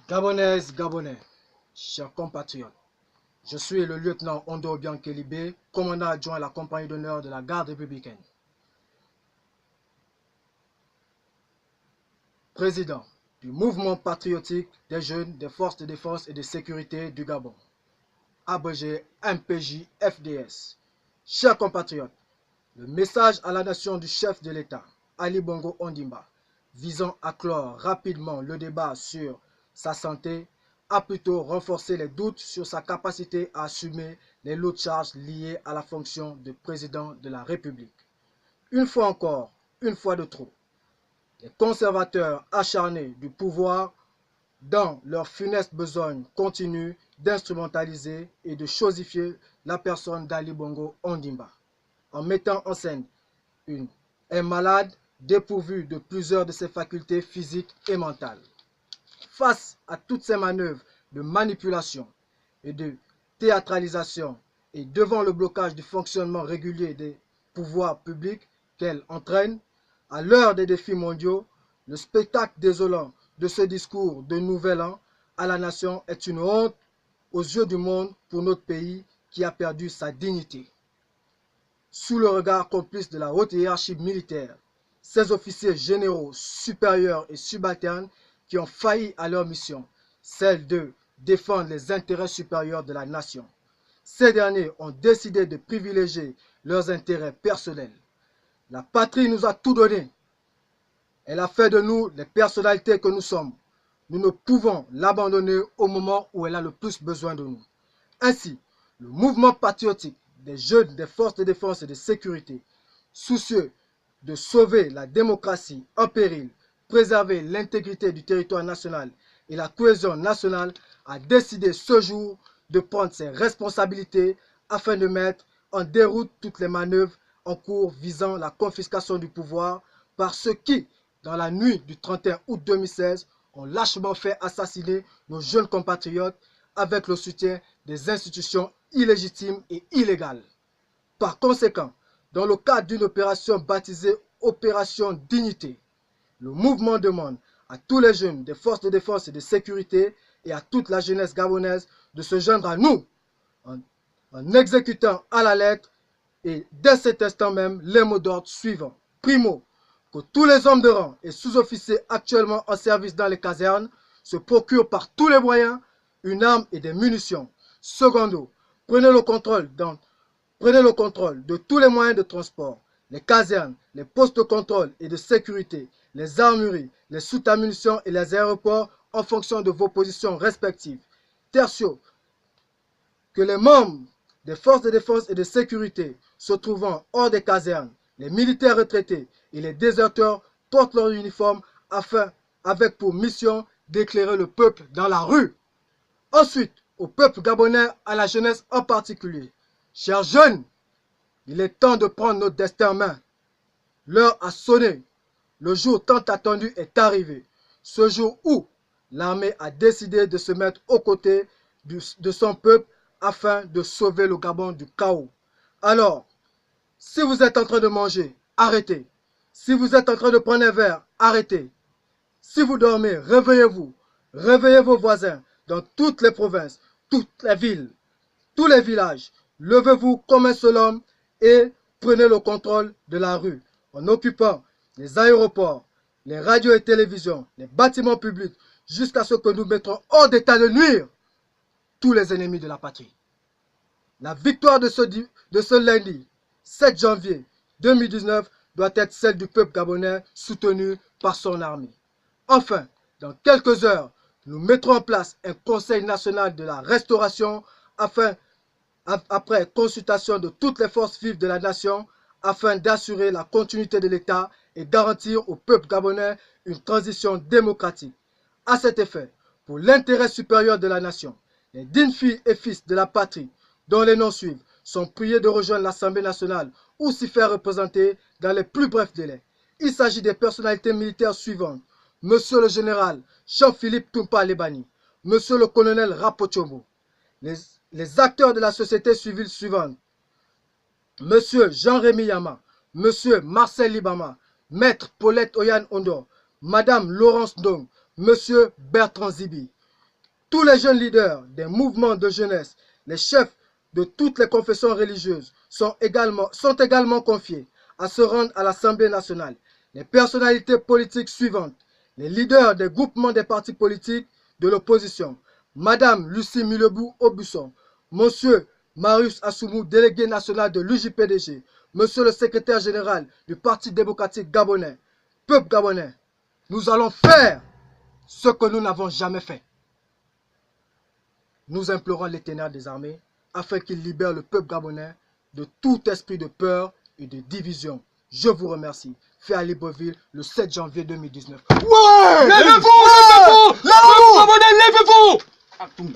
Gabonaises, Gabonais, chers compatriotes, je suis le lieutenant Ondo Biankelibé, commandant adjoint à la compagnie d'honneur de la garde républicaine. Président du mouvement patriotique des jeunes des forces de défense et de sécurité du Gabon, abrégé MPJ-FDS. Chers compatriotes, le message à la nation du chef de l'État, Ali Bongo Ondimba, visant à clore rapidement le débat sur sa santé, a plutôt renforcé les doutes sur sa capacité à assumer les lourdes charges liées à la fonction de président de la République. Une fois encore, une fois de trop, les conservateurs acharnés du pouvoir, dans leur funeste besogne, continuent d'instrumentaliser et de chosifier la personne d'Ali Bongo Ondimba, en mettant en scène un malade dépourvu de plusieurs de ses facultés physiques et mentales. Face à toutes ces manœuvres de manipulation et de théâtralisation et devant le blocage du fonctionnement régulier des pouvoirs publics qu'elle entraîne, à l'heure des défis mondiaux, le spectacle désolant de ce discours de Nouvel An à la nation est une honte aux yeux du monde pour notre pays qui a perdu sa dignité. Sous le regard complice de la haute hiérarchie militaire, ces officiers généraux, supérieurs et subalternes qui ont failli à leur mission, celle de défendre les intérêts supérieurs de la nation. Ces derniers ont décidé de privilégier leurs intérêts personnels. La patrie nous a tout donné. Elle a fait de nous les personnalités que nous sommes. Nous ne pouvons l'abandonner au moment où elle a le plus besoin de nous. Ainsi, le mouvement patriotique des jeunes des forces de défense et de sécurité, soucieux de sauver la démocratie en péril, préserver l'intégrité du territoire national et la cohésion nationale, a décidé ce jour de prendre ses responsabilités afin de mettre en déroute toutes les manœuvres en cours visant la confiscation du pouvoir par ceux qui, dans la nuit du 31 août 2016, ont lâchement fait assassiner nos jeunes compatriotes avec le soutien des institutions illégitimes et illégales. Par conséquent, dans le cadre d'une opération baptisée Opération Dignité, le mouvement demande à tous les jeunes des forces de défense et de sécurité et à toute la jeunesse gabonaise de se joindre à nous en exécutant à la lettre et dès cet instant même les mots d'ordre suivants. Primo, que tous les hommes de rang et sous-officiers actuellement en service dans les casernes se procurent par tous les moyens une arme et des munitions. Secondo, prenez le contrôle de tous les moyens de transport, les casernes, les postes de contrôle et de sécurité, les armureries, les soutes à munitions et les aéroports en fonction de vos positions respectives. Tertio, que les membres des forces de défense et de sécurité se trouvant hors des casernes, les militaires retraités et les déserteurs portent leur uniforme avec pour mission d'éclairer le peuple dans la rue. Ensuite, au peuple gabonais, à la jeunesse en particulier. Chers jeunes, il est temps de prendre notre destin en main. L'heure a sonné. Le jour tant attendu est arrivé. Ce jour où l'armée a décidé de se mettre aux côtés de son peuple afin de sauver le Gabon du chaos. Alors, si vous êtes en train de manger, arrêtez. Si vous êtes en train de prendre un verre, arrêtez. Si vous dormez, réveillez-vous. Réveillez vos voisins dans toutes les provinces, toutes les villes, tous les villages. Levez-vous comme un seul homme et prenez le contrôle de la rue en occupant les aéroports, les radios et télévisions, les bâtiments publics, jusqu'à ce que nous mettrons hors d'état de nuire tous les ennemis de la patrie. La victoire de ce lundi 7 janvier 2019 doit être celle du peuple gabonais soutenu par son armée. Enfin, dans quelques heures, nous mettrons en place un Conseil national de la restauration après consultation de toutes les forces vives de la nation afin d'assurer la continuité de l'État et garantir au peuple gabonais une transition démocratique. À cet effet, pour l'intérêt supérieur de la nation, les dignes filles et fils de la patrie, dont les noms suivent, sont priés de rejoindre l'Assemblée nationale ou s'y faire représenter dans les plus brefs délais. Il s'agit des personnalités militaires suivantes. Monsieur le général Jean-Philippe Toumpa Lebani, Monsieur le colonel Rapochomo, les acteurs de la société civile suivante, Monsieur Jean-Rémy Yama, Monsieur Marcel Libama, Maître Paulette Oyan Ondo, Madame Laurence Ndong, Monsieur Bertrand Zibi. Tous les jeunes leaders des mouvements de jeunesse, les chefs de toutes les confessions religieuses sont également confiés à se rendre à l'Assemblée nationale. Les personnalités politiques suivantes, les leaders des groupements des partis politiques de l'opposition, Madame Lucie Milebou-Aubusson, Monsieur Marius Assoumou, délégué national de l'UJPDG, Monsieur le secrétaire général du Parti démocratique gabonais, peuple gabonais, nous allons faire ce que nous n'avons jamais fait. Nous implorons l'Éternel des armées afin qu'il libère le peuple gabonais de tout esprit de peur et de division. Je vous remercie. Fait à Libreville le 7 janvier 2019. Ouais! Levez-vous! Levez-vous! Levez-vous! Levez-vous!